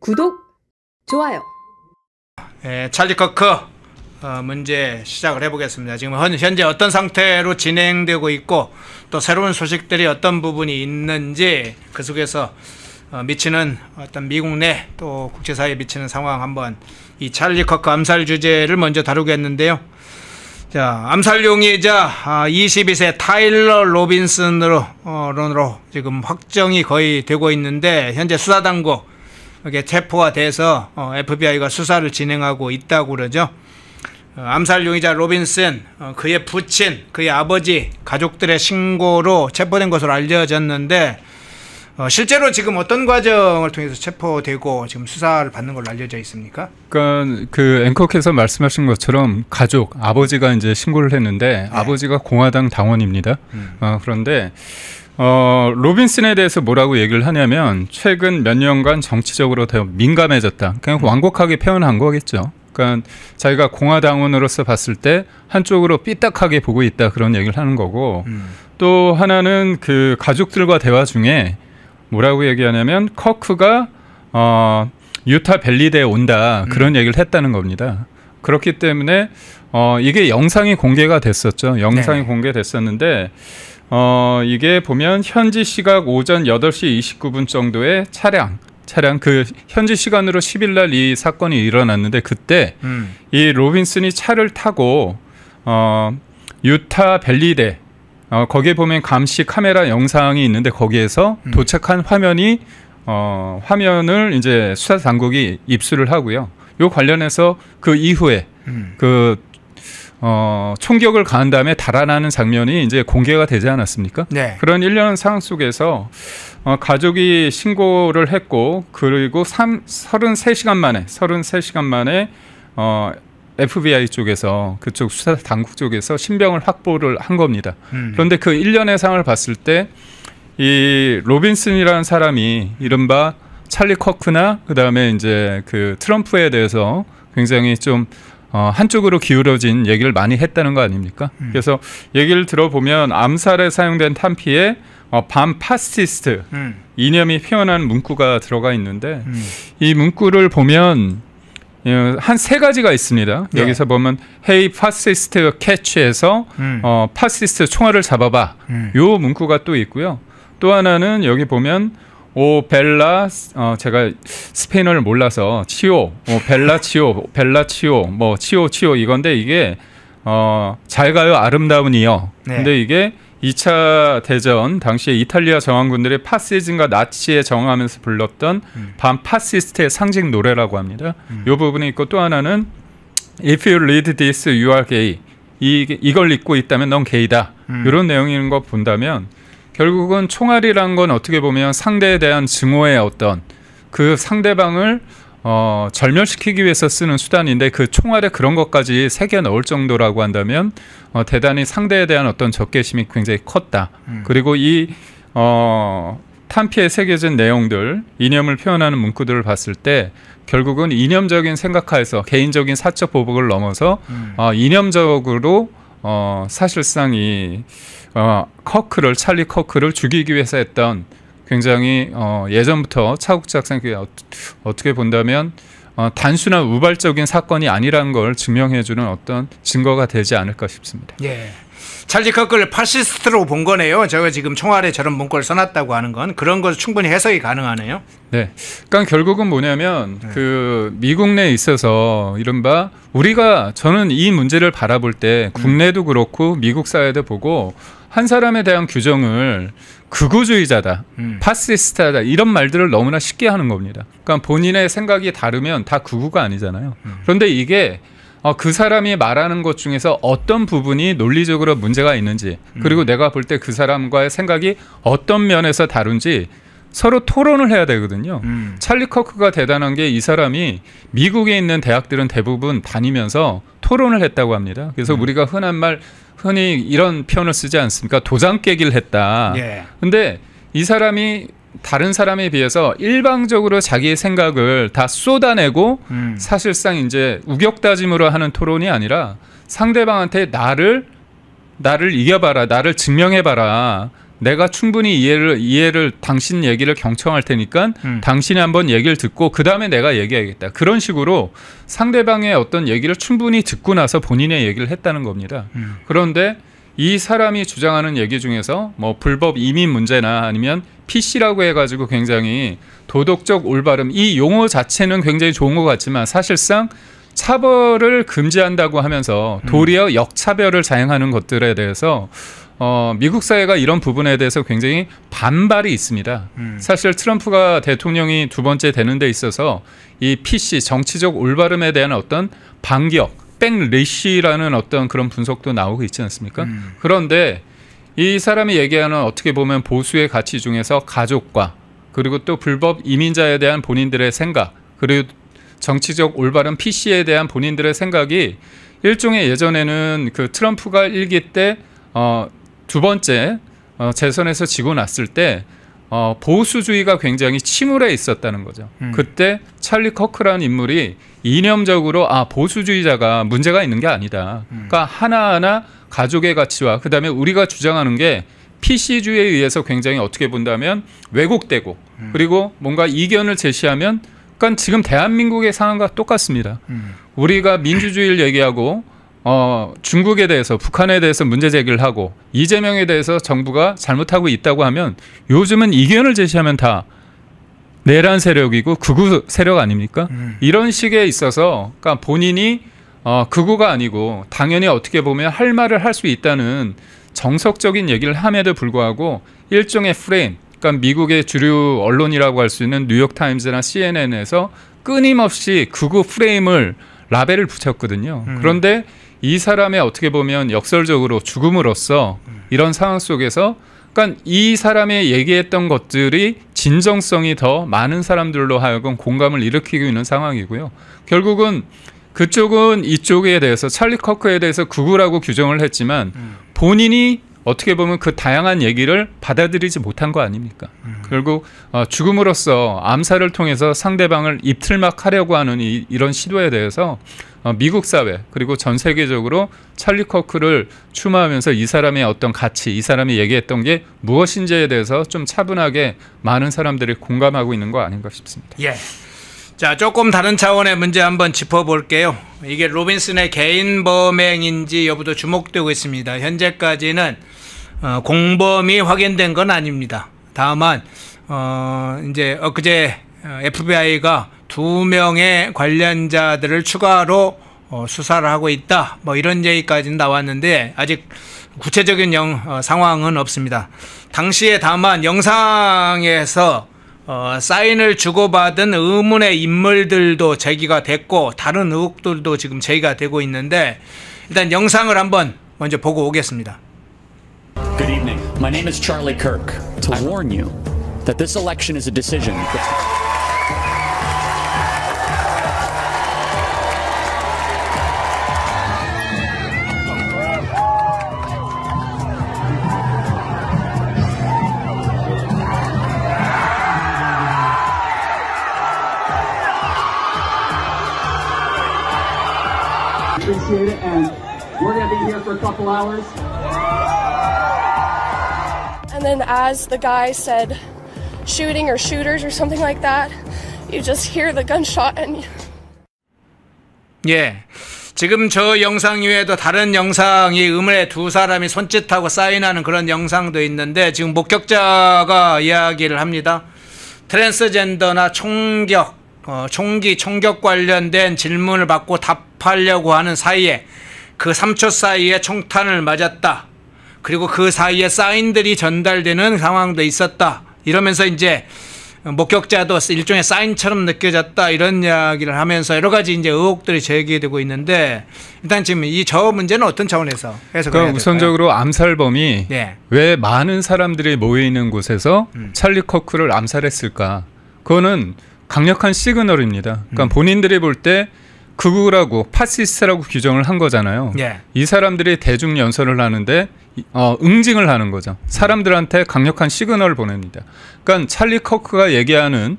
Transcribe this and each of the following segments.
구독, 좋아요. 찰리 커크 문제 시작을 해보겠습니다. 지금 현재 어떤 상태로 진행되고 있고 또 새로운 소식들이 어떤 부분이 있는지 그 속에서 미치는 어떤 미국 내 또 국제사회에 미치는 상황 한번 이 찰리 커크 암살 주제를 먼저 다루겠는데요. 자, 암살용의자 22세 타일러 로빈슨으로 지금 확정이 거의 되고 있는데 현재 수사당국 이게 체포가 돼서 FBI가 수사를 진행하고 있다고 그러죠. 암살 용의자 로빈슨, 그의 부친, 그의 아버지, 가족들의 신고로 체포된 것으로 알려졌는데 실제로 지금 어떤 과정을 통해서 체포되고 지금 수사를 받는 걸로 알려져 있습니까? 그러니까 그 앵커께서 말씀하신 것처럼 가족, 아버지가 이제 신고를 했는데 네. 아버지가 공화당 당원입니다. 그런데 로빈슨에 대해서 뭐라고 얘기를 하냐면 최근 몇 년간 정치적으로 더 민감해졌다. 그냥 완곡하게 표현한 거겠죠. 그러니까 자기가 공화당원으로서 봤을 때 한쪽으로 삐딱하게 보고 있다 그런 얘기를 하는 거고 또 하나는 그 가족들과 대화 중에 뭐라고 얘기하냐면 커크가 유타 밸리대에 온다 그런 얘기를 했다는 겁니다. 그렇기 때문에 이게 영상이 공개가 됐었죠. 영상이 네. 공개됐었는데 이게 보면 현지 시각 오전 8시 29분 정도의 차량 그 현지 시간으로 10일 날 이 사건이 일어났는데 그때 이 로빈슨이 차를 타고 유타 밸리대 거기에 보면 감시 카메라 영상이 있는데 거기에서 도착한 화면이 화면을 이제 수사 당국이 입수를 하고요. 요 관련해서 그 이후에 그 총격을 가한 다음에 달아나는 장면이 이제 공개가 되지 않았습니까? 네. 그런 일련의 상황 속에서 가족이 신고를 했고 그리고 33시간 만에 FBI 쪽에서 그쪽 수사 당국 쪽에서 신병을 확보를 한 겁니다. 그런데 그 일련의 상황을 봤을 때 이 로빈슨이라는 사람이 이른바 찰리 커크나 그다음에 이제 그 트럼프에 대해서 굉장히 좀 한쪽으로 기울어진 얘기를 많이 했다는 거 아닙니까? 그래서 얘기를 들어보면 암살에 사용된 탄피에 반파시스트 이념이 표현한 문구가 들어가 있는데 이 문구를 보면 한 세 가지가 있습니다. 네. 여기서 보면 헤이 파시스트 캐치에서 파시스트 총알을 잡아봐 요 문구가 또 있고요. 또 하나는 여기 보면 오 벨라 제가 스페인어를 몰라서 치오 벨라 치오 뭐 치오 이건데 이게 잘 가요 아름다운 이여. 네. 근데 이게 2차 대전 당시에 이탈리아 저항군들이 파시즘과 나치에 저항하면서 불렀던 반파시스트의 상징 노래라고 합니다. 이 부분이 있고 또 하나는 If you read this, you are gay. 이걸 읽고 있다면 넌 게이다. 이런 내용인 거 본다면 결국은 총알이란 건 어떻게 보면 상대에 대한 증오의 어떤 그 상대방을 절멸시키기 위해서 쓰는 수단인데 그 총알에 그런 것까지 새겨 넣을 정도라고 한다면 대단히 상대에 대한 어떤 적개심이 굉장히 컸다. 그리고 이 탄피에 새겨진 내용들, 이념을 표현하는 문구들을 봤을 때 결국은 이념적인 생각하에서 개인적인 사적 보복을 넘어서 이념적으로 사실상 이 찰리 커크를 죽이기 위해서 했던 굉장히 예전부터 차국적 생각이 어떻게 본다면 단순한 우발적인 사건이 아니라는 걸 증명해주는 어떤 증거가 되지 않을까 싶습니다. 예. 찰리 커크를 파시스트로 본 거네요. 제가 지금 총알에 저런 문구를 써놨다고 하는 건 그런 것 충분히 해석이 가능하네요. 네. 그러니까 결국은 뭐냐면 그 미국 내에 있어서 이른바 저는 이 문제를 바라볼 때 국내도 그렇고 미국 사회도 보고 한 사람에 대한 규정을 극우주의자다, 파시스트다 이런 말들을 너무나 쉽게 하는 겁니다. 그러니까 본인의 생각이 다르면 다 극우가 아니잖아요. 그런데 이게 그 사람이 말하는 것 중에서 어떤 부분이 논리적으로 문제가 있는지 그리고 내가 볼 때 그 사람과의 생각이 어떤 면에서 다른지 서로 토론을 해야 되거든요. 찰리 커크가 대단한 게 이 사람이 미국에 있는 대학들은 대부분 다니면서 토론을 했다고 합니다. 그래서 우리가 흔히 이런 표현을 쓰지 않습니까? 도장 깨기를 했다. 근데 이 사람이 다른 사람에 비해서 일방적으로 자기의 생각을 다 쏟아내고 사실상 이제 우격다짐으로 하는 토론이 아니라 상대방한테 나를 이겨봐라, 나를 증명해봐라, 내가 충분히 이해를 당신 얘기를 경청할 테니까 당신이 한번 얘기를 듣고 그 다음에 내가 얘기하겠다. 그런 식으로 상대방의 어떤 얘기를 충분히 듣고 나서 본인의 얘기를 했다는 겁니다. 그런데 이 사람이 주장하는 얘기 중에서 뭐 불법 이민 문제나 아니면 PC라고 해가지고 굉장히 도덕적 올바름, 이 용어 자체는 굉장히 좋은 것 같지만 사실상 차별을 금지한다고 하면서 도리어 역차별을 자행하는 것들에 대해서 미국 사회가 이런 부분에 대해서 굉장히 반발이 있습니다. 사실 트럼프가 대통령이 두 번째 되는 데 있어서 이 PC, 정치적 올바름에 대한 어떤 반격, 백리시라는 어떤 그런 분석도 나오고 있지 않습니까? 그런데 이 사람이 얘기하는 어떻게 보면 보수의 가치 중에서 가족과 그리고 또 불법 이민자에 대한 본인들의 생각, 그리고 정치적 올바른 PC에 대한 본인들의 생각이 일종의 예전에는 그 트럼프가 1기 때 두 번째 재선에서 지고 났을 때 보수주의가 굉장히 침울해 있었다는 거죠. 그때 찰리 커크라는 인물이 이념적으로 보수주의자가 문제가 있는 게 아니다. 그러니까 하나하나 가족의 가치와 그다음에 우리가 주장하는 게 PC주의에 의해서 굉장히 어떻게 본다면 왜곡되고 그리고 뭔가 이견을 제시하면 그러니까 지금 대한민국의 상황과 똑같습니다. 우리가 민주주의를 얘기하고 중국에 대해서 북한에 대해서 문제 제기를 하고 이재명에 대해서 정부가 잘못하고 있다고 하면 요즘은 이견을 제시하면 다 내란 세력이고 극우 세력 아닙니까? 이런 식에 있어서 그러니까 본인이 극우가 아니고 당연히 어떻게 보면 할 말을 할 수 있다는 정석적인 얘기를 함에도 불구하고 일종의 프레임, 그러니까 미국의 주류 언론이라고 할 수 있는 뉴욕타임즈나 CNN에서 끊임없이 극우 프레임을 라벨을 붙였거든요. 그런데 이 사람의 어떻게 보면 역설적으로 죽음으로써 이런 상황 속에서 그러니까 이 사람이 얘기했던 것들이 진정성이 더 많은 사람들로 하여금 공감을 일으키고 있는 상황이고요. 결국은 그쪽은 이쪽에 대해서 찰리 커크에 대해서 극우라고 규정을 했지만 본인이 어떻게 보면 그 다양한 얘기를 받아들이지 못한 거 아닙니까? 결국 죽음으로써 암살을 통해서 상대방을 입틀막하려고 하는 이런 시도에 대해서 미국 사회 그리고 전 세계적으로 찰리 커크를 추모하면서 이 사람의 어떤 가치, 이 사람이 얘기했던 게 무엇인지에 대해서 좀 차분하게 많은 사람들이 공감하고 있는 거 아닌가 싶습니다. 예. 자, 조금 다른 차원의 문제 한번 짚어볼게요. 이게 로빈슨의 개인 범행인지 여부도 주목되고 있습니다. 현재까지는 공범이 확인된 건 아닙니다. 다만 이제 엊그제 FBI가 2명의 관련자들을 추가로 수사를 하고 있다. 뭐 이런 얘기까지는 나왔는데 아직 구체적인 상황은 없습니다. 당시에 다만 영상에서 사인을 주고받은 의문의 인물들도 제기가 됐고 다른 의혹들도 지금 제기가 되고 있는데 일단 영상을 한번 먼저 보고 오겠습니다. Good evening. My name is Charlie Kirk. To warn you that this election is a decision. Appreciate it, and we're going to be here for a couple hours. And then as the guy said shooting or shooters or something like that, you just hear the gunshot and 예. 지금 저 영상 이외에도 다른 영상이 의문의 두 사람이 손짓하고 사인하는 그런 영상도 있는데 지금 목격자가 이야기를 합니다. 트랜스젠더나 총격 관련된 질문을 받고 답하려고 하는 사이에 그 3초 사이에 총탄을 맞았다. 그리고 그 사이에 사인들이 전달되는 상황도 있었다. 이러면서 이제 목격자도 일종의 사인처럼 느껴졌다. 이런 이야기를 하면서 여러 가지 이제 의혹들이 제기되고 있는데 일단 지금 저 문제는 어떤 차원에서 해석을 해야 될까요? 우선적으로 암살범이 네. 왜 많은 사람들이 모여 있는 곳에서 찰리 커크를 암살했을까? 그거는 강력한 시그널입니다. 그러니까 본인들이 볼 때 극우라고 파시스트라고 규정을 한 거잖아요. 예. 이 사람들이 대중 연설을 하는데 응징을 하는 거죠. 사람들한테 강력한 시그널을 보냅니다. 그러니까 찰리 커크가 얘기하는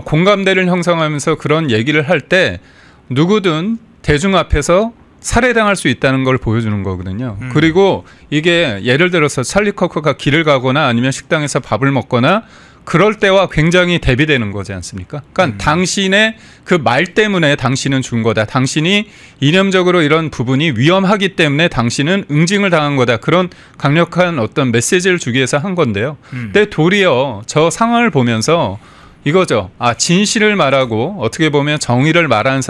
공감대를 형성하면서 그런 얘기를 할 때 누구든 대중 앞에서 살해당할 수 있다는 걸 보여주는 거거든요. 그리고 이게 예를 들어서 찰리 커크가 길을 가거나 아니면 식당에서 밥을 먹거나 그럴 때와 굉장히 대비되는 거지 않습니까? 그러니까 당신의 그 말 때문에 당신은 죽은 거다. 당신이 이념적으로 이런 부분이 위험하기 때문에 당신은 응징을 당한 거다. 그런 강력한 어떤 메시지를 주기 위해서 한 건데요. 근데 도리어 저 상황을 보면서 이거죠. 진실을 말하고 어떻게 보면 정의를 말하는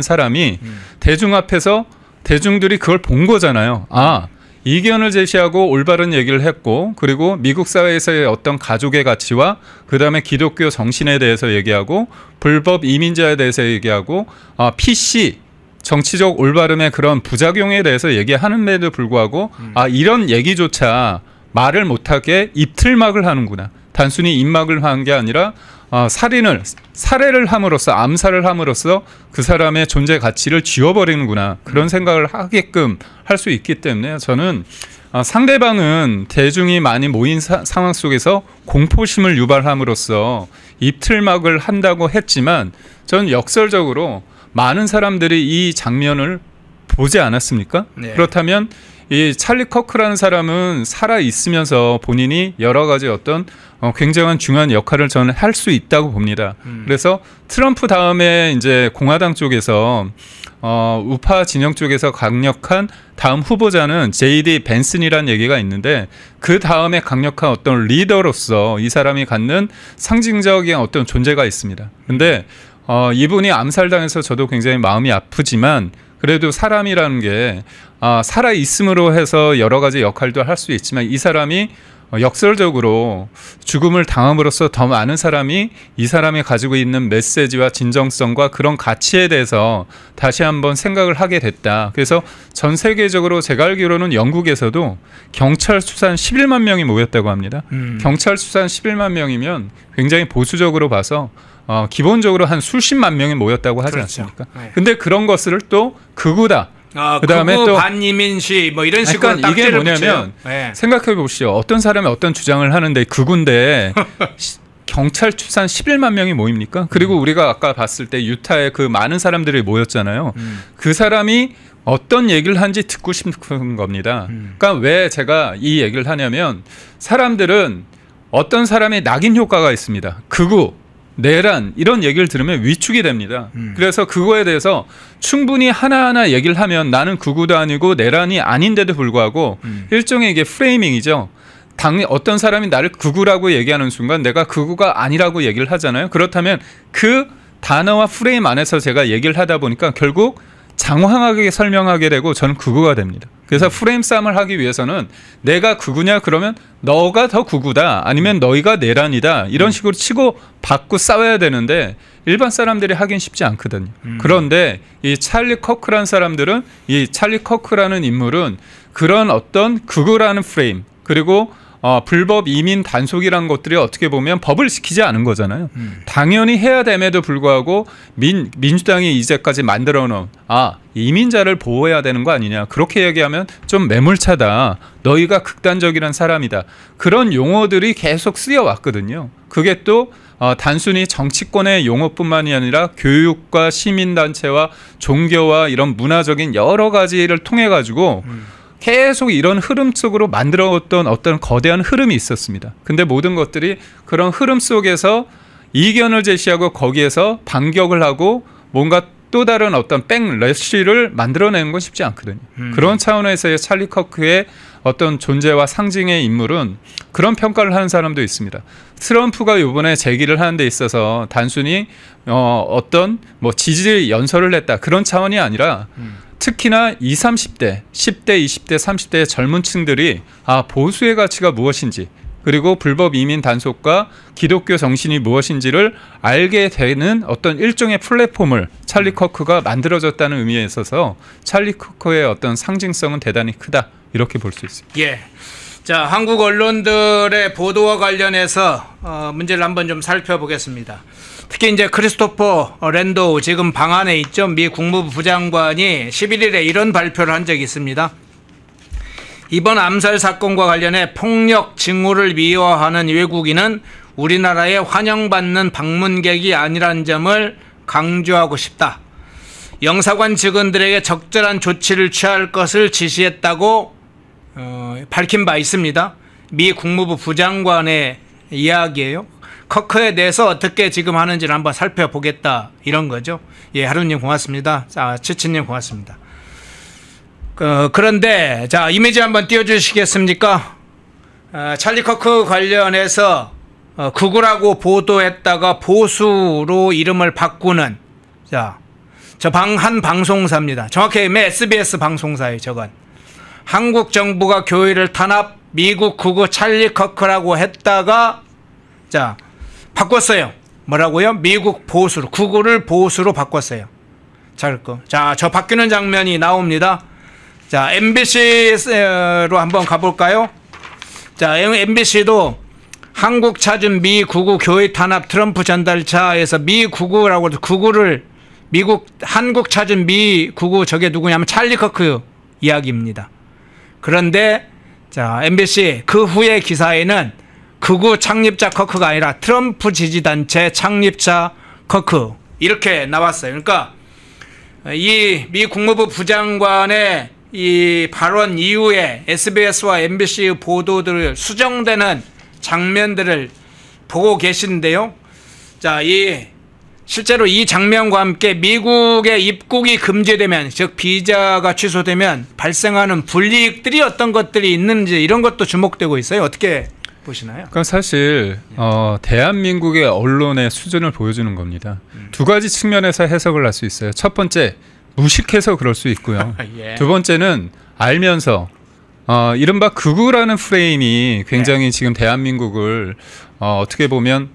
사람이 대중 앞에서 대중들이 그걸 본 거잖아요. 이견을 제시하고 올바른 얘기를 했고 그리고 미국 사회에서의 어떤 가족의 가치와 그다음에 기독교 정신에 대해서 얘기하고 불법 이민자에 대해서 얘기하고 PC 정치적 올바름의 그런 부작용에 대해서 얘기하는데도 불구하고 이런 얘기조차 말을 못하게 입틀막을 하는구나. 단순히 입막을 한 게 아니라 살해를 함으로써 암살을 함으로써 그 사람의 존재 가치를 지워버리는구나. 그런 생각을 하게끔 할 수 있기 때문에 저는 상대방은 대중이 많이 모인 상황 속에서 공포심을 유발함으로써 입틀막을 한다고 했지만 저는 역설적으로 많은 사람들이 이 장면을 보지 않았습니까? 네. 그렇다면 이 찰리 커크라는 사람은 살아 있으면서 본인이 여러 가지 어떤 굉장한 중요한 역할을 저는 할 수 있다고 봅니다. 그래서 트럼프 다음에 이제 공화당 쪽에서 우파 진영 쪽에서 강력한 다음 후보자는 J.D. 벤슨이라는 얘기가 있는데 그 다음에 강력한 어떤 리더로서 이 사람이 갖는 상징적인 어떤 존재가 있습니다. 근데 이분이 암살당해서 저도 굉장히 마음이 아프지만 그래도 사람이라는 게 살아 있음으로 해서 여러 가지 역할도 할 수 있지만 이 사람이 역설적으로 죽음을 당함으로써 더 많은 사람이 이 사람이 가지고 있는 메시지와 진정성과 그런 가치에 대해서 다시 한번 생각을 하게 됐다. 그래서 전 세계적으로 제가 알기로는 영국에서도 경찰 수산 11만 명이 모였다고 합니다. 경찰 수산 11만 명이면 굉장히 보수적으로 봐서 기본적으로 한 수십만 명이 모였다고 하지 그렇죠. 않습니까? 네. 근데 그런 것을 또 극우다. 그다음에 또 반이민시 뭐 이런 식으로 그러니까 이게 뭐냐면 네. 생각해 보시죠. 어떤 사람이 어떤 주장을 하는데 극우인데 경찰 추산 11만 명이 모입니까? 그리고 우리가 아까 봤을 때 유타에 그 많은 사람들이 모였잖아요. 그 사람이 어떤 얘기를 한지 듣고 싶은 겁니다. 그러니까 왜 제가 이 얘기를 하냐면 사람들은 어떤 사람의 낙인 효과가 있습니다. 극우 내란 이런 얘기를 들으면 위축이 됩니다. 그래서 그거에 대해서 충분히 하나하나 얘기를 하면 나는 극우도 아니고 내란이 아닌데도 불구하고 일종의 이게 프레이밍이죠. 어떤 사람이 나를 극우라고 얘기하는 순간 내가 극우가 아니라고 얘기를 하잖아요. 그렇다면 그 단어와 프레임 안에서 제가 얘기를 하다 보니까 결국 장황하게 설명하게 되고 저는 극우가 됩니다. 그래서 프레임 싸움을 하기 위해서는 내가 극우냐 그러면 너가 더 극우다 아니면 너희가 내란이다 이런 식으로 치고 받고 싸워야 되는데 일반 사람들이 하긴 쉽지 않거든요. 그런데 이 찰리 커크라는 사람들은 이 찰리 커크라는 인물은 그런 어떤 극우라는 프레임 그리고 불법 이민 단속이라는 것들이 어떻게 보면 법을 지키지 않은 거잖아요. 당연히 해야 됨에도 불구하고 민주당이 이제까지 만들어 놓은 이민자를 보호해야 되는 거 아니냐. 그렇게 얘기하면 좀 매몰차다. 너희가 극단적이란 사람이다. 그런 용어들이 계속 쓰여왔거든요. 그게 또 단순히 정치권의 용어뿐만이 아니라 교육과 시민단체와 종교와 이런 문화적인 여러 가지를 통해 가지고 계속 이런 흐름 속으로 만들어왔던 어떤 거대한 흐름이 있었습니다. 근데 모든 것들이 그런 흐름 속에서 이견을 제시하고 거기에서 반격을 하고 뭔가 또 다른 어떤 백래쉬를 만들어내는 건 쉽지 않거든요. 그런 차원에서의 찰리 커크의 어떤 존재와 상징의 인물은 그런 평가를 하는 사람도 있습니다. 트럼프가 이번에 제기를 하는 데 있어서 단순히 어떤 뭐 지지 연설을 했다 그런 차원이 아니라 특히나 20, 30대, 10대, 20대, 30대의 젊은 층들이 보수의 가치가 무엇인지 그리고 불법 이민 단속과 기독교 정신이 무엇인지를 알게 되는 어떤 일종의 플랫폼을 찰리 커크가 만들어졌다는 의미에 있어서 찰리 커크의 어떤 상징성은 대단히 크다 이렇게 볼 수 있습니다. 예. 자, 한국 언론들의 보도와 관련해서 문제를 한번 좀 살펴보겠습니다. 특히 이제 크리스토퍼 랜도우 지금 방 안에 있죠. 미 국무부 부장관이 11일에 이런 발표를 한 적이 있습니다. 이번 암살 사건과 관련해 폭력 징후를 미화하는 외국인은 우리나라에 환영받는 방문객이 아니라는 점을 강조하고 싶다. 영사관 직원들에게 적절한 조치를 취할 것을 지시했다고 밝힌 바 있습니다. 미 국무부 부장관의 이야기예요. 커크에 대해서 어떻게 지금 하는지를 한번 살펴보겠다 이런 거죠. 예, 하루님 고맙습니다. 자, 치치님 고맙습니다. 그런데 자, 이미지 한번 띄워주시겠습니까? 찰리 커크 관련해서 극우라고 보도했다가 보수로 이름을 바꾸는 자, 저 한 방송사입니다. 정확히 SBS 방송사예요. 저건 한국 정부가 교회를 탄압 미국 극우 찰리 커크라고 했다가 자 바꿨어요. 뭐라고요? 미국 보수로 극우를 보수로 바꿨어요. 자, 저 바뀌는 장면이 나옵니다. 자, MBC로 한번 가볼까요? 자, MBC도 한국 찾은 미 극우 교회 탄압 트럼프 전달차에서 미 극우라고 극우를 미국 한국 찾은 미 극우 저게 누구냐면 찰리 커크 이야기입니다. 그런데 자, MBC 그 후의 기사에는 극우 창립자 커크가 아니라 트럼프 지지단체 창립자 커크 이렇게 나왔어요. 그러니까 이 미 국무부 부장관의 이 발언 이후에 SBS와 MBC 보도들 수정되는 장면들을 보고 계신데요. 자, 실제로 이 장면과 함께 미국의 입국이 금지되면, 즉 비자가 취소되면 발생하는 불이익들이 어떤 것들이 있는지 이런 것도 주목되고 있어요. 어떻게 보시나요? 그럼 사실 대한민국의 언론의 수준을 보여주는 겁니다. 두 가지 측면에서 해석을 할 수 있어요. 첫 번째, 무식해서 그럴 수 있고요. 예. 두 번째는 알면서 이른바 극우라는 프레임이 굉장히 지금 대한민국을 어떻게 보면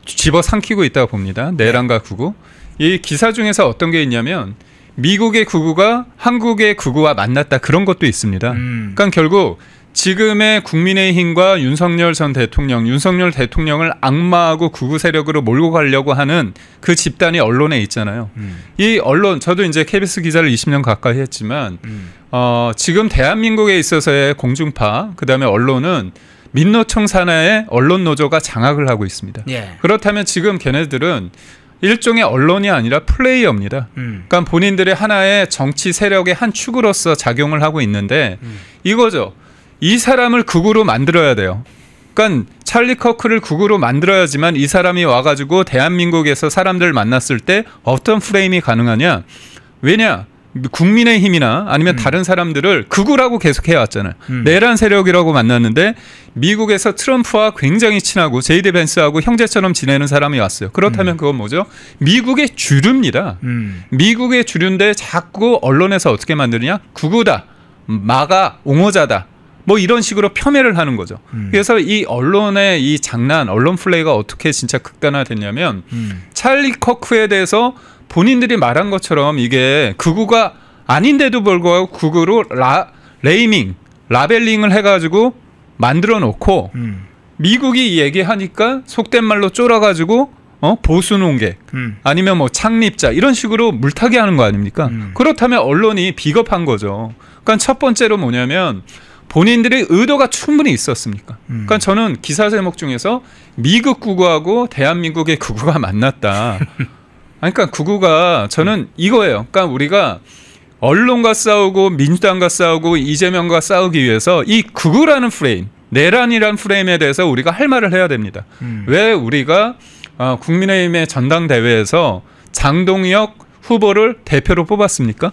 집어삼키고 있다고 봅니다. 내란과 극우. 이 기사 중에서 어떤 게 있냐면 미국의 극우가 한국의 극우와 만났다, 그런 것도 있습니다. 그러니까 결국 지금의 국민의힘과 윤석열 전 대통령, 윤석열 대통령을 악마하고 극우 세력으로 몰고 가려고 하는 그 집단이 언론에 있잖아요. 이 언론, 저도 이제 KBS 기자를 20년 가까이 했지만 지금 대한민국에 있어서의 공중파, 그다음에 언론은 민노총 산하의 언론 노조가 장악을 하고 있습니다. 예. 그렇다면 지금 걔네들은 일종의 언론이 아니라 플레이어입니다. 그러니까 본인들의 하나의 정치 세력의 한 축으로서 작용을 하고 있는데 이거죠. 이 사람을 극우로 만들어야 돼요. 그러니까 찰리 커크를 극우로 만들어야지만 이 사람이 와가지고 대한민국에서 사람들 만났을 때 어떤 프레임이 가능하냐. 왜냐? 국민의힘이나 아니면 다른 사람들을 극우라고 계속 해왔잖아요. 내란 세력이라고 만났는데 미국에서 트럼프와 굉장히 친하고 제이디 벤스하고 형제처럼 지내는 사람이 왔어요. 그렇다면 그건 뭐죠? 미국의 주류입니다. 미국의 주류인데 자꾸 언론에서 어떻게 만드느냐? 극우다, 마가, 옹호자다, 뭐 이런 식으로 폄훼를 하는 거죠. 그래서 이 언론의 이 장난, 언론 플레이가 어떻게 진짜 극단화됐냐면 찰리 커크에 대해서 본인들이 말한 것처럼 이게 극우가 아닌데도 불구하고 극우로 라벨링을 해가지고 만들어 놓고 미국이 얘기하니까 속된 말로 쫄아가지고 보수 농객 아니면 뭐 창립자 이런 식으로 물타기 하는 거 아닙니까? 그렇다면 언론이 비겁한 거죠. 그러니까 첫 번째로 뭐냐면 본인들의 의도가 충분히 있었습니까? 그러니까 저는 기사 제목 중에서 미국 극우하고 대한민국의 극우가 만났다. 그러니까 극우가 저는 이거예요. 그러니까 우리가 언론과 싸우고 민주당과 싸우고 이재명과 싸우기 위해서 이 극우라는 프레임, 내란이라는 프레임에 대해서 우리가 할 말을 해야 됩니다. 왜 우리가 국민의힘의 전당대회에서 장동혁 후보를 대표로 뽑았습니까?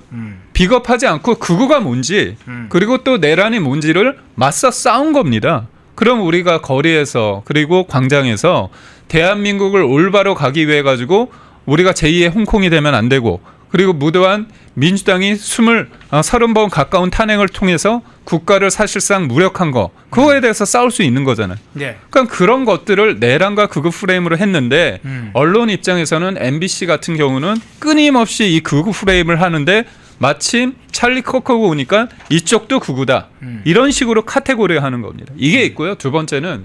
비겁하지 않고 극우가 뭔지 그리고 또 내란이 뭔지를 맞서 싸운 겁니다. 그럼 우리가 거리에서 그리고 광장에서 대한민국을 올바로 가기 위해 가지고 우리가 제2의 홍콩이 되면 안 되고 그리고 무도한 민주당이 30번 가까운 탄핵을 통해서 국가를 사실상 무력한 거 그거에 대해서 싸울 수 있는 거잖아요. 네. 그러니까 그런 것들을 내란과 극우 프레임으로 했는데 언론 입장에서는 MBC 같은 경우는 끊임없이 이 극우 프레임을 하는데 마침 찰리 커크가 오니까 이쪽도 극우다. 이런 식으로 카테고리화하는 겁니다. 이게 있고요. 두 번째는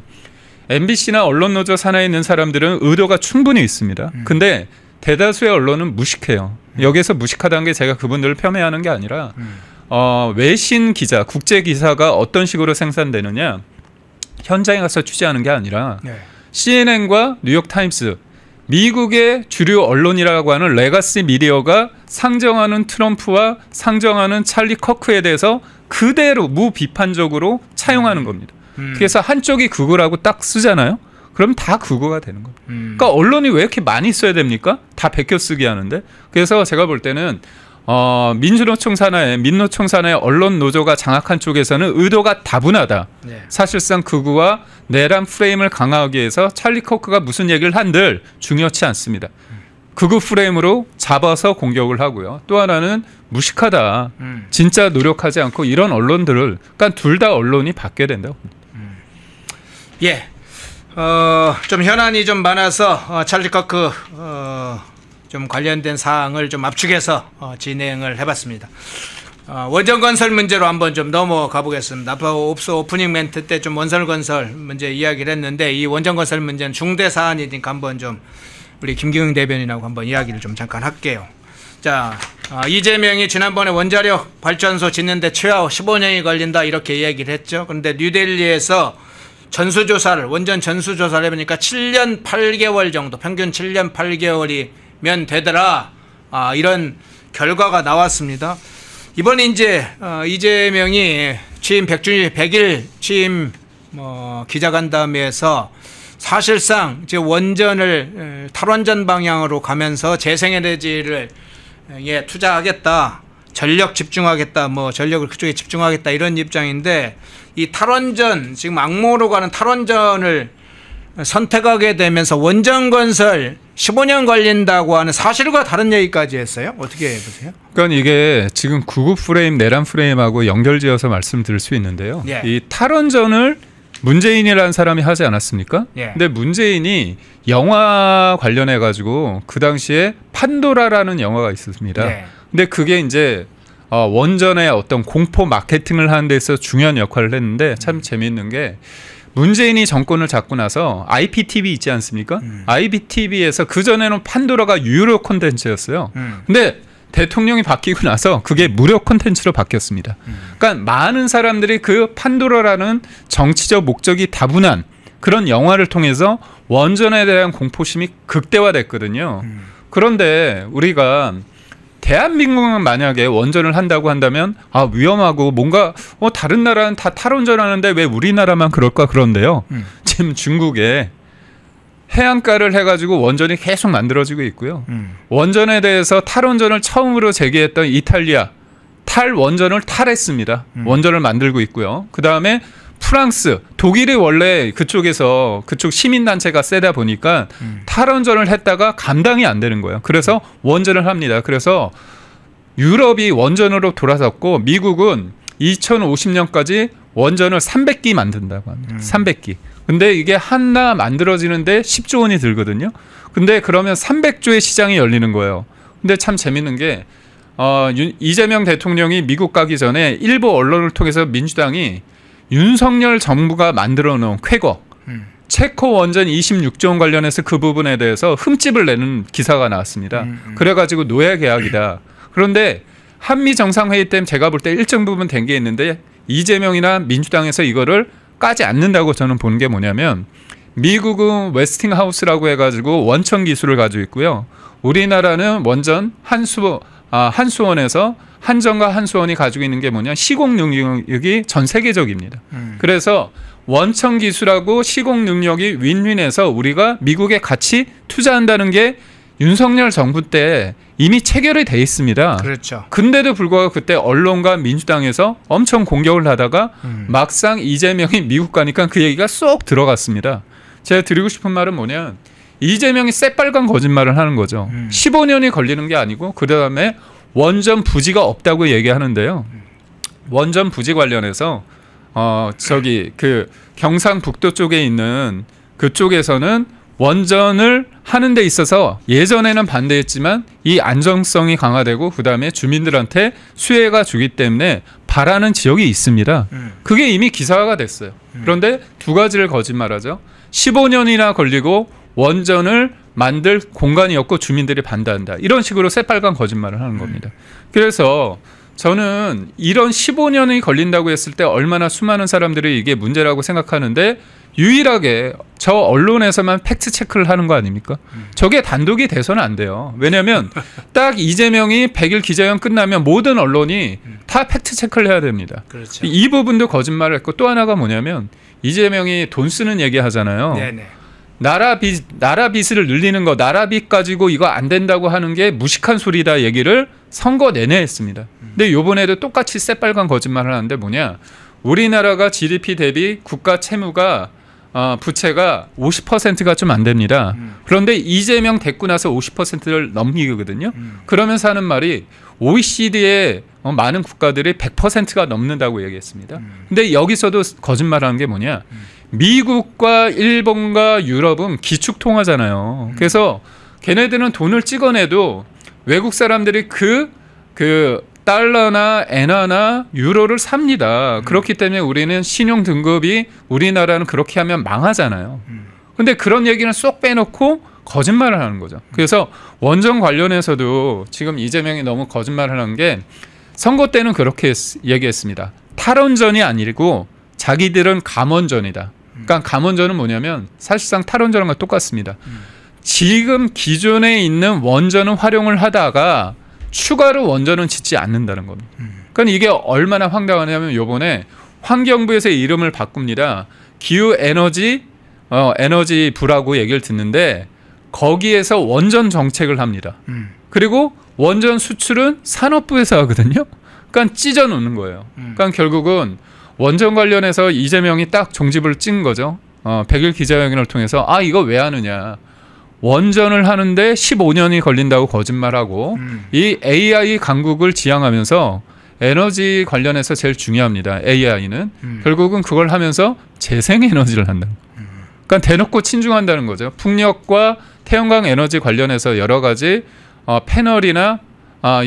MBC나 언론노조 산하에 있는 사람들은 의도가 충분히 있습니다. 근데 대다수의 언론은 무식해요. 여기서 무식하다는 게 제가 그분들을 폄훼하는 게 아니라 외신 기자, 국제 기사가 어떤 식으로 생산되느냐 현장에 가서 취재하는 게 아니라 CNN과 뉴욕타임스, 미국의 주류 언론이라고 하는 레가시 미디어가 상정하는 트럼프와 상정하는 찰리 커크에 대해서 그대로 무비판적으로 차용하는 겁니다. 그래서 한쪽이 그거라고 딱 쓰잖아요. 그럼 다 그거가 되는 겁니다. 그러니까 언론이 왜 이렇게 많이 써야 됩니까? 다 베껴쓰기 하는데. 그래서 제가 볼 때는 민주노총 산하에 민노총 산하의 언론 노조가 장악한 쪽에서는 의도가 다분하다. 네. 사실상 극우와 내란 프레임을 강화하기 위해서 찰리 커크가 무슨 얘기를 한들 중요치 않습니다. 극우 프레임으로 잡아서 공격을 하고요. 또 하나는 무식하다. 진짜 노력하지 않고 이런 언론들을, 그러니까 둘 다 언론이 바뀌어야 된다고 봅니다. 예. 좀 현안이 좀 많아서 찰리 커크 좀 관련된 사항을 좀 압축해서 진행을 해봤습니다. 원전건설 문제로 한번 좀 넘어가 보겠습니다. 앞서 오프닝 멘트 때 좀 원전건설 문제 이야기를 했는데 이 원전건설 문제는 중대 사안이니까 한번 좀 우리 김경영 대변인하고 한번 이야기를 좀 잠깐 할게요. 자, 이재명이 지난번에 원자력 발전소 짓는데 최하 15년이 걸린다 이렇게 이야기를 했죠. 그런데 뉴델리에서 전수조사를 원전 전수조사를 해보니까 7년 8개월 정도, 평균 7년 8개월이면 되더라. 이런 결과가 나왔습니다. 이번에 이제 이재명이 취임 100일 취임 기자간담회에서 사실상 이제 원전을 탈원전 방향으로 가면서 재생에너지를 투자하겠다, 전력 집중하겠다, 전력을 그쪽에 집중하겠다 이런 입장인데, 이 탈원전 지금 악몽으로 가는 탈원전을 선택하게 되면서 원전 건설 15년 걸린다고 하는 사실과 다른 얘기까지 했어요. 어떻게 보세요? 그러니까 이게 지금 극우 프레임, 내란 프레임하고 연결지어서 말씀드릴 수 있는데요. 예. 이 탈원전을 문재인이라는 사람이 하지 않았습니까? 예. 근데 문재인이 영화 관련해 가지고 그 당시에 판도라라는 영화가 있었습니다. 예. 근데 그게 이제 원전의 어떤 공포 마케팅을 하는 데 있어서 중요한 역할을 했는데 참 재미있는 게, 문재인이 정권을 잡고 나서 IPTV 있지 않습니까? IPTV에서 그전에는 판도라가 유료 콘텐츠였어요. 근데 대통령이 바뀌고 나서 그게 무료 콘텐츠로 바뀌었습니다. 그러니까 많은 사람들이 그 판도라라는 정치적 목적이 다분한 그런 영화를 통해서 원전에 대한 공포심이 극대화됐거든요. 그런데 우리가 대한민국은 만약에 원전을 한다고 한다면 위험하고 뭔가 다른 나라는 다 탈원전하는데 왜 우리나라만 그럴까 그런데요. 지금 중국에 해안가를 해가지고 원전이 계속 만들어지고 있고요. 원전에 대해서 탈원전을 처음으로 제기했던 이탈리아 탈원전을 탈했습니다. 원전을 만들고 있고요. 그 다음에 프랑스, 독일이 원래 그쪽에서 그쪽 시민단체가 세다 보니까 탈원전을 했다가 감당이 안 되는 거예요. 그래서 원전을 합니다. 그래서 유럽이 원전으로 돌아섰고 미국은 2050년까지 원전을 300기 만든다고 합니다. 300기. 근데 이게 하나 만들어지는데 10조 원이 들거든요. 근데 그러면 300조의 시장이 열리는 거예요. 근데 참 재밌는 게 이재명 대통령이 미국 가기 전에 일부 언론을 통해서 민주당이 윤석열 정부가 만들어 놓은 쾌거 체코 원전 26조 원 관련해서 그 부분에 대해서 흠집을 내는 기사가 나왔습니다. 그래가지고 노예 계약이다. 그런데 한미 정상회의 때문에 제가 볼 때 일정 부분 된 게 있는데 이재명이나 민주당에서 이거를 까지 않는다고 저는 보는 게 뭐냐면, 미국은 웨스팅하우스라고 해가지고 원천 기술을 가지고 있고요. 우리나라는 원전 한수원에서 한전과 한수원이 가지고 있는 게 뭐냐, 시공 능력이 전 세계적입니다. 그래서 원천 기술하고 시공 능력이 윈윈해서 우리가 미국에 같이 투자한다는 게 윤석열 정부 때 이미 체결이 돼 있습니다. 그렇죠. 근데도 불구하고 그때 언론과 민주당에서 엄청 공격을 하다가 막상 이재명이 미국 가니까 그 얘기가 쏙 들어갔습니다. 제가 드리고 싶은 말은 뭐냐, 이재명이 새빨간 거짓말을 하는 거죠. 15년이 걸리는 게 아니고 그 다음에 원전 부지가 없다고 얘기하는데요. 원전 부지 관련해서 그 경상북도 쪽에 있는 그쪽에서는 원전을 하는 데 있어서 예전에는 반대했지만 이 안정성이 강화되고 그 다음에 주민들한테 수혜가 주기 때문에 바라는 지역이 있습니다. 그게 이미 기사화가 됐어요. 그런데 두 가지를 거짓말하죠. 15년이나 걸리고 원전을 만들 공간이 없고 주민들이 반대한다. 이런 식으로 새빨간 거짓말을 하는 겁니다. 그래서 저는 이런 15년이 걸린다고 했을 때 얼마나 수많은 사람들이 이게 문제라고 생각하는데, 유일하게 저 언론에서만 팩트 체크를 하는 거 아닙니까? 저게 단독이 돼서는 안 돼요. 왜냐하면 딱 이재명이 100일 기자회견 끝나면 모든 언론이 다 팩트 체크를 해야 됩니다. 그렇죠. 이 부분도 거짓말을 했고 또 하나가 뭐냐면 이재명이 돈 쓰는 얘기 하잖아요. 네네. 나라 빚을 늘리는 거, 나라 빚 가지고 이거 안 된다고 하는 게 무식한 소리다 얘기를 선거 내내 했습니다. 근데 요번에도 똑같이 새빨간 거짓말을 하는데 뭐냐? 우리나라가 GDP 대비 국가 채무가 부채가 50%가 좀 안 됩니다. 그런데 이재명 됐고 나서 50%를 넘기거든요. 그러면서 하는 말이 OECD의 많은 국가들이 100%가 넘는다고 얘기했습니다. 근데 여기서도 거짓말하는 게 뭐냐? 미국과 일본과 유럽은 기축통화잖아요. 그래서 걔네들은 돈을 찍어내도 외국 사람들이 그 달러나 엔화나 유로를 삽니다. 그렇기 때문에 우리는 신용 등급이 우리나라는 그렇게 하면 망하잖아요. 근데 그런 얘기는 쏙 빼놓고 거짓말을 하는 거죠. 그래서 원전 관련해서도 지금 이재명이 너무 거짓말을 하는 게 선거 때는 그렇게 얘기했습니다. 탈원전이 아니고 자기들은 감원전이다. 그러니까 감원전은 뭐냐면 사실상 탈원전과 똑같습니다. 지금 기존에 있는 원전은 활용을 하다가 추가로 원전은 짓지 않는다는 겁니다. 그러니까 이게 얼마나 황당하냐면 요번에 환경부에서 이름을 바꿉니다. 기후에너지 에너지부라고 얘기를 듣는데 거기에서 원전 정책을 합니다. 그리고 원전 수출은 산업부에서 하거든요. 그러니까 찢어 놓는 거예요. 그러니까 결국은 원전 관련해서 이재명이 딱 종집을 찍은 거죠. 100일 기자회견을 통해서 이거 왜 하느냐. 원전을 하는데 15년이 걸린다고 거짓말하고 이 AI 강국을 지향하면서 에너지 관련해서 제일 중요합니다. AI는 결국은 그걸 하면서 재생에너지를 한다는 거예요. 그러니까 대놓고 친중한다는 거죠. 풍력과 태양광 에너지 관련해서 여러 가지 패널이나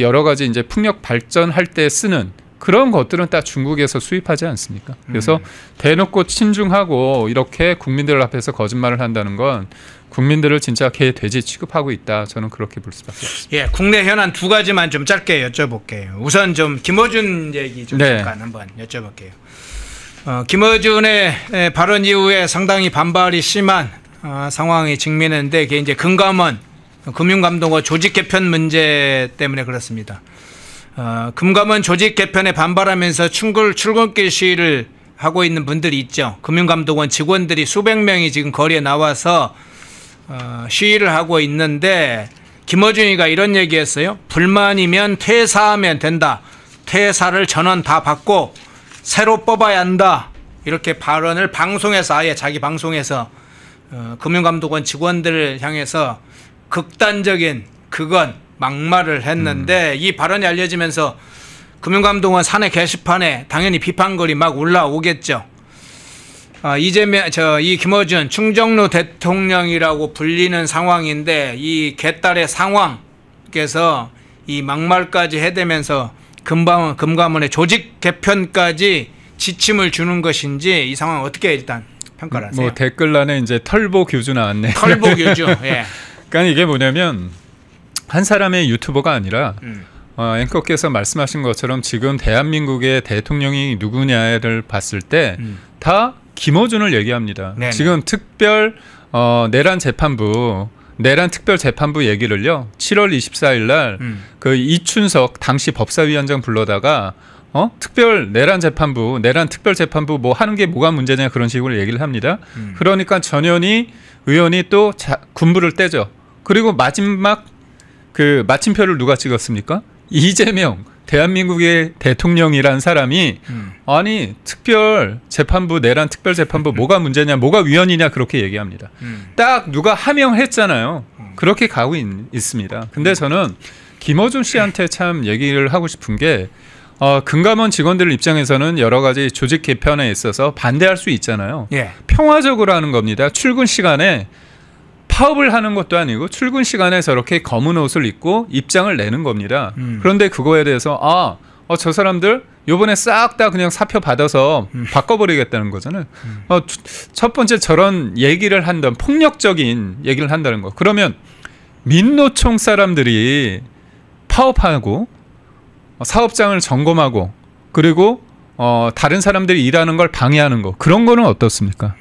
여러 가지 이제 풍력 발전할 때 쓰는 그런 것들은 다 중국에서 수입하지 않습니까? 그래서 대놓고 친중하고 이렇게 국민들 앞에서 거짓말을 한다는 건 국민들을 진짜 개 돼지 취급하고 있다. 저는 그렇게 볼 수밖에 없습니다. 예, 국내 현안 두 가지만 좀 짧게 여쭤볼게요. 우선 좀 김어준 얘기 좀 잠깐 한번 여쭤볼게요. 김어준의 발언 이후에 상당히 반발이 심한 상황이 직면했는데 그게 이제 금감원, 금융감독원 조직 개편 문제 때문에 그렇습니다. 금감원 조직 개편에 반발하면서 출근길 시위를 하고 있는 분들이 있죠. 금융감독원 직원들이 수백 명이 지금 거리에 나와서 시위를 하고 있는데 김어준이가 이런 얘기했어요. 불만이면 퇴사하면 된다. 퇴사를 전원 다 받고 새로 뽑아야 한다. 이렇게 발언을 방송에서 아예 자기 방송에서 금융감독원 직원들을 향해서 극단적인 그건 막말을 했는데 이 발언이 알려지면서 금융감독원 사내 게시판에 당연히 비판글이 막 올라오겠죠. 이 김어준 충정로 대통령이라고 불리는 상황인데 이 개딸의 상황께서 이 막말까지 해대면서 금감원의 조직 개편까지 지침을 주는 것인지 이 상황 어떻게 일단 평가를 하세요? 뭐 댓글란에 이제 털보 교주 나왔네. 털보 교주. 예. 그러니까 이게 뭐냐면 한 사람의 유튜버가 아니라 앵커께서 말씀하신 것처럼 지금 대한민국의 대통령이 누구냐를 봤을 때 다 김어준을 얘기합니다. 네네. 지금 특별 내란 특별 재판부 얘기를요. 7월 24일 날 그 이춘석 당시 법사위원장 불러다가 특별 내란 특별 재판부 뭐 하는 게 뭐가 문제냐 그런 식으로 얘기를 합니다. 그러니까 전현희 의원이 또 군부를 떼죠. 그리고 마지막 그 마침표를 누가 찍었습니까? 이재명 대한민국의 대통령이란 사람이 아니 내란 특별 재판부 뭐가 문제냐 뭐가 위헌이냐 그렇게 얘기합니다. 딱 누가 하명했잖아요. 그렇게 가고 있습니다. 근데 저는 김어준 씨한테 참 얘기를 하고 싶은 게 금감원 직원들 입장에서는 여러 가지 조직 개편에 있어서 반대할 수 있잖아요. 예. 평화적으로 하는 겁니다. 출근 시간에 파업을 하는 것도 아니고 출근 시간에 저렇게 검은 옷을 입고 입장을 내는 겁니다. 그런데 그거에 대해서 저 사람들 요번에 싹 다 그냥 사표 받아서 바꿔버리겠다는 거잖아요. 첫 번째 저런 얘기를 한다면 폭력적인 얘기를 한다는 거. 그러면 민노총 사람들이 파업하고 사업장을 점검하고 그리고 다른 사람들이 일하는 걸 방해하는 거 그런 거는 어떻습니까?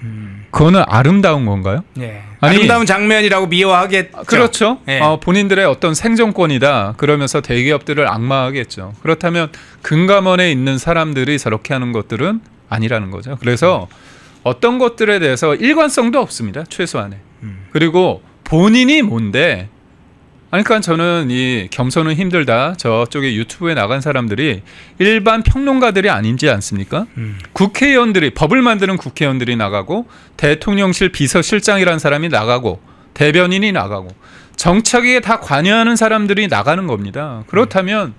그거는 아름다운 건가요? 네. 아니, 아름다운 장면이라고 미워하겠죠. 그렇죠. 네. 본인들의 어떤 생존권이다 그러면서 대기업들을 악마하겠죠. 그렇다면 금감원에 있는 사람들이 저렇게 하는 것들은 아니라는 거죠. 그래서 어떤 것들에 대해서 일관성도 없습니다. 최소한에. 그리고 본인이 뭔데 그러니까 저는 이 겸손은 힘들다 저쪽에 유튜브에 나간 사람들이 일반 평론가들이 아니지 않습니까? 국회의원들이 법을 만드는 국회의원들이 나가고 대통령실 비서실장이라는 사람이 나가고 대변인이 나가고 정책에 다 관여하는 사람들이 나가는 겁니다. 그렇다면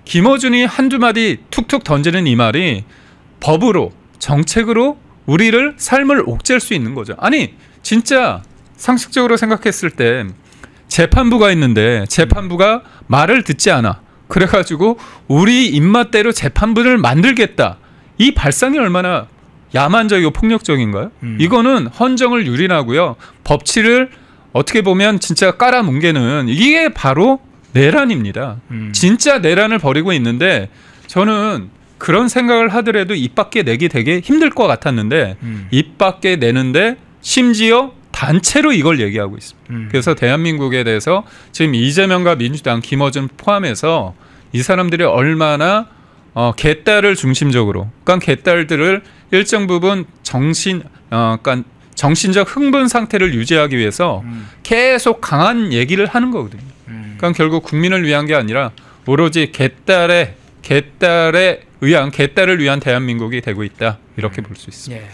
김어준이 한두 마디 툭툭 던지는 이 말이 법으로 정책으로 우리를 삶을 옥죄할 수 있는 거죠. 아니 진짜 상식적으로 생각했을 때 재판부가 있는데 재판부가 말을 듣지 않아. 그래가지고 우리 입맛대로 재판부를 만들겠다. 이 발상이 얼마나 야만적이고 폭력적인가요? 이거는 헌정을 유린하고요. 법치를 어떻게 보면 진짜 깔아뭉개는 이게 바로 내란입니다. 진짜 내란을 벌이고 있는데 저는 그런 생각을 하더라도 입 밖에 내기 되게 힘들 것 같았는데 입 밖에 내는데 심지어 단체로 이걸 얘기하고 있습니다. 그래서 대한민국에 대해서 지금 이재명과 민주당, 김어준 포함해서 이 사람들이 얼마나 개딸을 중심적으로, 그러니까 개딸들을 일정 부분 그러니까 정신적 흥분 상태를 유지하기 위해서 계속 강한 얘기를 하는 거거든요. 그러니까 결국 국민을 위한 게 아니라 오로지 개딸을 위한 대한민국이 되고 있다 이렇게 볼 수 있습니다. 예.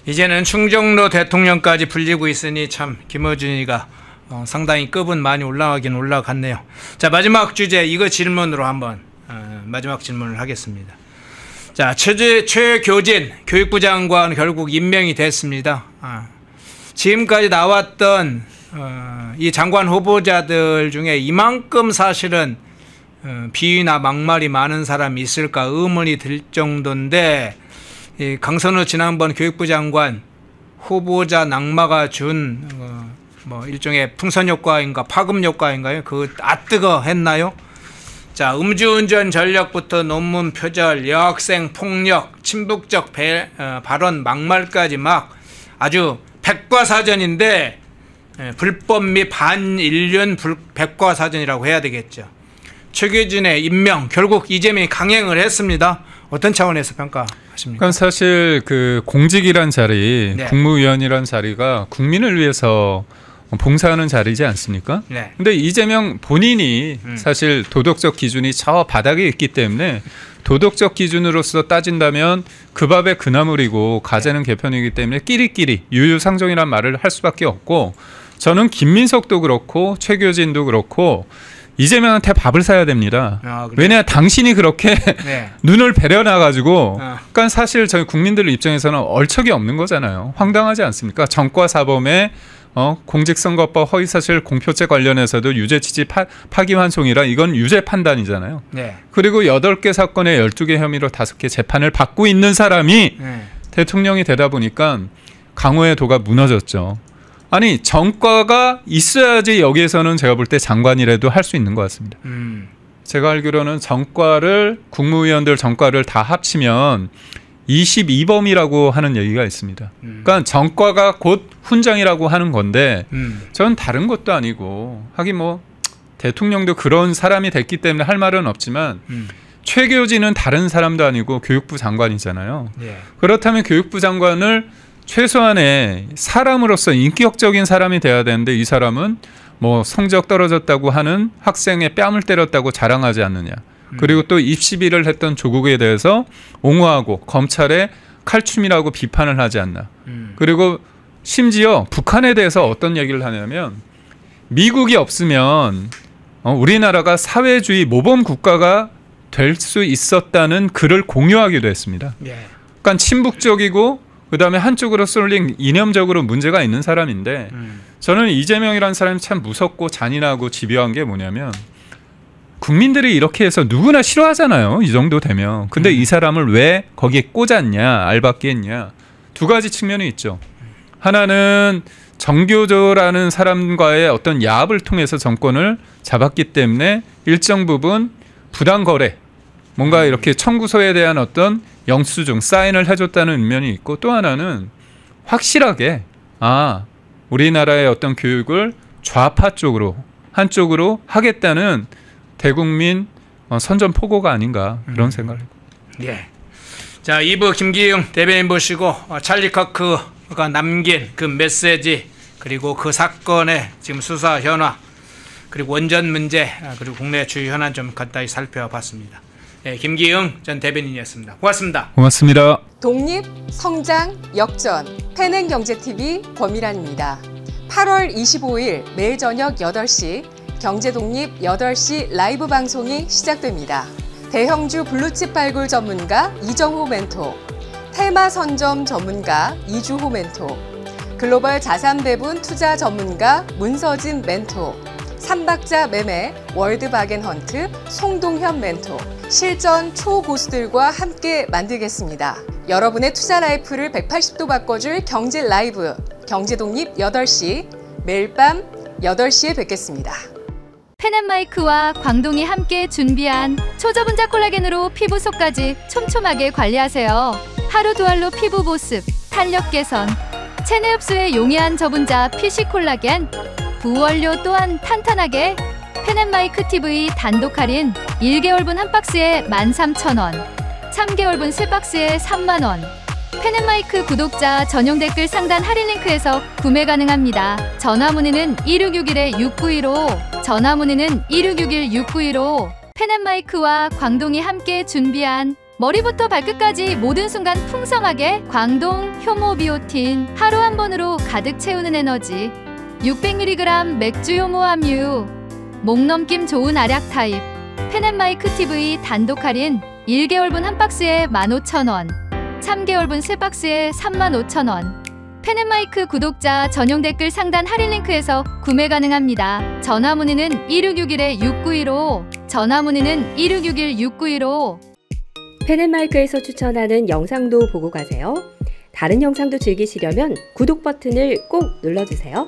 이제는 충정로 대통령까지 불리고 있으니 참 김어준이가 상당히 급은 많이 올라가긴 올라갔네요. 자 마지막 주제 이거 질문으로 한번 마지막 질문을 하겠습니다. 자 최교진 교육부 장관 결국 임명이 됐습니다. 지금까지 나왔던 이 장관 후보자들 중에 이만큼 사실은 비위나 막말이 많은 사람이 있을까 의문이 들 정도인데 이 강선우 지난번 교육부 장관 후보자 낙마가 준 뭐 일종의 풍선 효과인가 파급 효과인가요? 그 뜨거 했나요? 자 음주운전 전력부터 논문 표절, 여학생 폭력, 친북적 발언 막말까지 막 아주 백과사전인데 불법 및 반인륜 백과사전이라고 해야 되겠죠. 최교진의 임명 결국 이재명이 강행을 했습니다. 어떤 차원에서 평가하십니까? 그러니까 사실 그 공직이란 자리, 네. 국무위원이란 자리가 국민을 위해서 봉사하는 자리지 않습니까? 네. 근데 이재명 본인이 사실 도덕적 기준이 저 바닥에 있기 때문에 도덕적 기준으로서 따진다면 그 밥에 그 나물이고 가재는 개편이기 때문에 끼리끼리 유유상종이란 말을 할 수밖에 없고 저는 김민석도 그렇고 최교진도 그렇고 이재명한테 밥을 사야 됩니다. 왜냐 당신이 그렇게 네. 눈을 베려놔가지고 그러니까 사실 저희 국민들 입장에서는 얼척이 없는 거잖아요. 황당하지 않습니까? 정과사범의 공직선거법 허위사실 공표죄 관련해서도 유죄취지 파기환송이라 이건 유죄 판단이잖아요. 네. 그리고 8개 사건에 12개 혐의로 5개 재판을 받고 있는 사람이 대통령이 되다 보니까 강호의 도가 무너졌죠. 아니 정과가 있어야지 여기에서는 제가 볼 때 장관이라도 할 수 있는 것 같습니다. 제가 알기로는 정과를 국무위원들 정과를 다 합치면 22범이라고 하는 얘기가 있습니다. 그러니까 정과가 곧 훈장이라고 하는 건데 전 다른 것도 아니고 하긴 뭐 대통령도 그런 사람이 됐기 때문에 할 말은 없지만 최교진은 다른 사람도 아니고 교육부 장관이잖아요. 예. 그렇다면 교육부 장관을 최소한의 사람으로서 인격적인 사람이 돼야 되는데 이 사람은 뭐 성적 떨어졌다고 하는 학생의 뺨을 때렸다고 자랑하지 않느냐. 그리고 또 입시비를 했던 조국에 대해서 옹호하고 검찰에 칼춤이라고 비판을 하지 않나. 그리고 심지어 북한에 대해서 어떤 얘기를 하냐면 미국이 없으면 우리나라가 사회주의 모범 국가가 될 수 있었다는 글을 공유하기도 했습니다. 예. 그러니까 친북적이고 그다음에 한쪽으로 쏠린 이념적으로 문제가 있는 사람인데 저는 이재명이라는 사람이 참 무섭고 잔인하고 집요한 게 뭐냐면 국민들이 이렇게 해서 누구나 싫어하잖아요. 이 정도 되면. 근데 이 사람을 왜 거기에 꽂았냐 알박기 했냐. 두 가지 측면이 있죠. 하나는 정교조라는 사람과의 어떤 야합을 통해서 정권을 잡았기 때문에 일정 부분 부당거래 뭔가 이렇게 청구서에 대한 어떤 영수증 사인을 해줬다는 면이 있고, 또 하나는 확실하게 우리나라의 어떤 교육을 좌파 쪽으로 한쪽으로 하겠다는 대국민 선전포고가 아닌가 그런 생각을 해요. 예. 자, 2부 김기웅 대변인 모시고 찰리 커크가 남긴 그 메시지, 그리고 그 사건의 지금 수사 현황, 그리고 원전 문제, 그리고 국내 주요 현안 좀 간단히 살펴봤습니다. 예, 김기웅 전 대변인이었습니다. 고맙습니다. 고맙습니다. 독립, 성장, 역전, 패는경제TV 권미란입니다. 8월 25일 매일 저녁 8시 경제독립 8시 라이브 방송이 시작됩니다. 대형주 블루칩 발굴 전문가 이정호 멘토, 테마 선점 전문가 이주호 멘토, 글로벌 자산 배분 투자 전문가 문서진 멘토, 삼박자 매매 월드바겐헌트 송동현 멘토, 실전 초고수들과 함께 만들겠습니다. 여러분의 투자 라이프를 180도 바꿔줄 경제 라이브, 경제독립 8시, 매일 밤 8시에 뵙겠습니다. 펜앤마이크와 광동이 함께 준비한 초저분자 콜라겐으로 피부 속까지 촘촘하게 관리하세요. 하루 두 알로 피부 보습, 탄력 개선, 체내 흡수에 용이한 저분자 PC 콜라겐, 부원료 또한 탄탄하게. 펜앤마이크 TV 단독 할인 1개월분 한 박스에 13,000원, 3개월분 3박스에 30,000원. 펜앤마이크 구독자 전용 댓글 상단 할인 링크에서 구매 가능합니다. 전화 문의는 1661-6915, 전화 문의는 1661-6915. 펜앤마이크와 광동이 함께 준비한 머리부터 발끝까지 모든 순간 풍성하게 광동 효모 비오틴, 하루 한 번으로 가득 채우는 에너지. 600mg 맥주 효모 함유, 목 넘김 좋은 알약 타입. 펜앤마이크 TV 단독 할인 1개월분 한 박스에 15,000원, 3개월분 3박스에 35,000원. 펜앤마이크 구독자 전용 댓글 상단 할인 링크에서 구매 가능합니다. 전화 문의는 1661-6915, 전화 문의는 1661-6915. 펜앤마이크에서 추천하는 영상도 보고 가세요. 다른 영상도 즐기시려면 구독 버튼을 꼭 눌러주세요.